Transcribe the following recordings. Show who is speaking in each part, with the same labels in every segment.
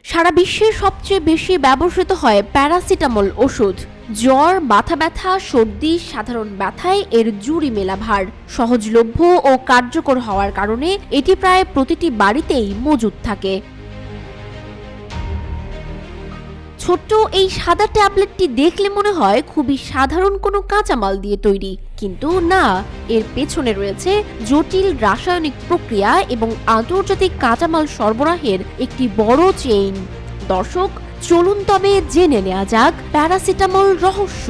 Speaker 1: সারা বিশ্বে সবচেয়ে বেশি ব্যবহৃত হয় প্যারাসিটামল ওষুধ। জ্বর, মাথা ব্যথা, সর্দি, সাধারণ ব্যথায় এর জুড়ি মেলা ভার। সহজলভ্য ও কার্যকর হওয়ার কারণে এটি প্রায় প্রতিটি বাড়িতেই মজুদ থাকে। ছোট্ট এই সাদা ট্যাবলেটটি দেখলে মনে হয় খুবই সাধারণ কোনো কাঁচামাল দিয়ে তৈরি, কিন্তু না, এর পেছনে রয়েছে জটিল রাসায়নিক প্রক্রিয়া এবং আন্তর্জাতিক কাঁচামাল সরবরাহের একটি বড় চেইন। দর্শক, চলুন তবে জেনে নেওয়া যাক প্যারাসিটামল রহস্য।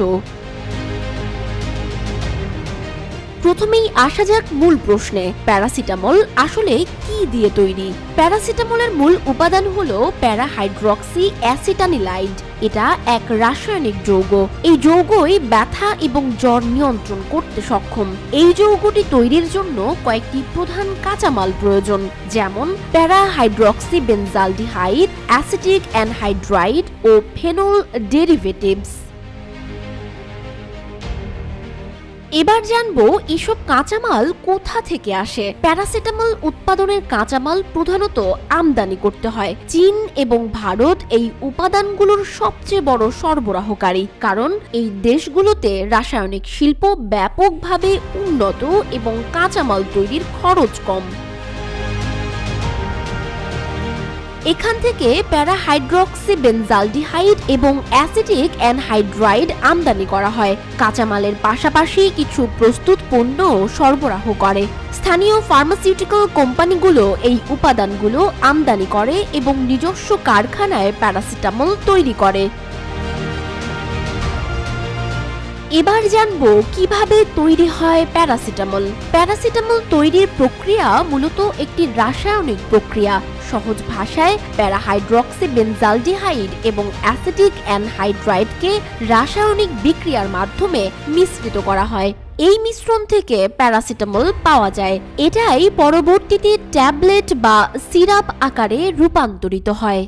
Speaker 1: প্রথমেই আসা যাক মূল প্রশ্নে, প্যারাসিটামল আসলে কি দিয়ে তৈরি? প্যারাসিটামলের মূল উপাদান হলো প্যারাহাইড্রক্সি অ্যাসিটানিলাইড। এটা এক রাসায়নিক যৌগ। এই যৌগই ব্যথা এবং জ্বর নিয়ন্ত্রণ করতে সক্ষম। এই যৌগটি তৈরির জন্য কয়েকটি প্রধান কাঁচামাল প্রয়োজন, যেমন প্যারাহাইড্রক্সি বেনজালডিহাইড, অ্যাসিটিক অ্যানহাইড্রাইড ও ফেনল ডেরিভেটিভস। এবার জানবো এসব কাঁচামাল কোথা থেকে আসে। প্যারাসিটামল উৎপাদনের কাঁচামাল প্রধানত আমদানি করতে হয়। চীন এবং ভারত এই উপাদানগুলোর সবচেয়ে বড় সরবরাহকারী, কারণ এই দেশগুলোতে রাসায়নিক শিল্প ব্যাপকভাবে উন্নত এবং কাঁচামাল তৈরির খরচ কম। এখান থেকে প্যারাহাইড্রক্সি বেনজালডিহাইড এবং অ্যাসিটিক অ্যানহাইড্রাইড আমদানি করা হয়। কাঁচামালের পাশাপাশি কিছু প্রস্তুত পণ্য সরবরাহ করে। স্থানীয় ফার্মাসিউটিক্যাল কোম্পানিগুলো এই উপাদানগুলো আমদানি করে এবং নিজস্ব কারখানায় প্যারাসিটামল তৈরি করে। এবার জানবো কিভাবে তৈরি হয় প্যারাসিটামল। প্যারাসিটামল তৈরির প্রক্রিয়া মূলত একটি রাসায়নিক প্রক্রিয়া। সহজ ভাষায়, প্যারাহাইড্রক্সি বেনজালডিহাইড এবং অ্যাসিটিক অ্যানহাইড্রাইডকে রাসায়নিক বিক্রিয়ার মাধ্যমে মিশ্রিত করা হয়। এই মিশ্রণ থেকে প্যারাসিটামল পাওয়া যায়। এটাই পরবর্তীতে ট্যাবলেট বা সিরাপ আকারে রূপান্তরিত হয়।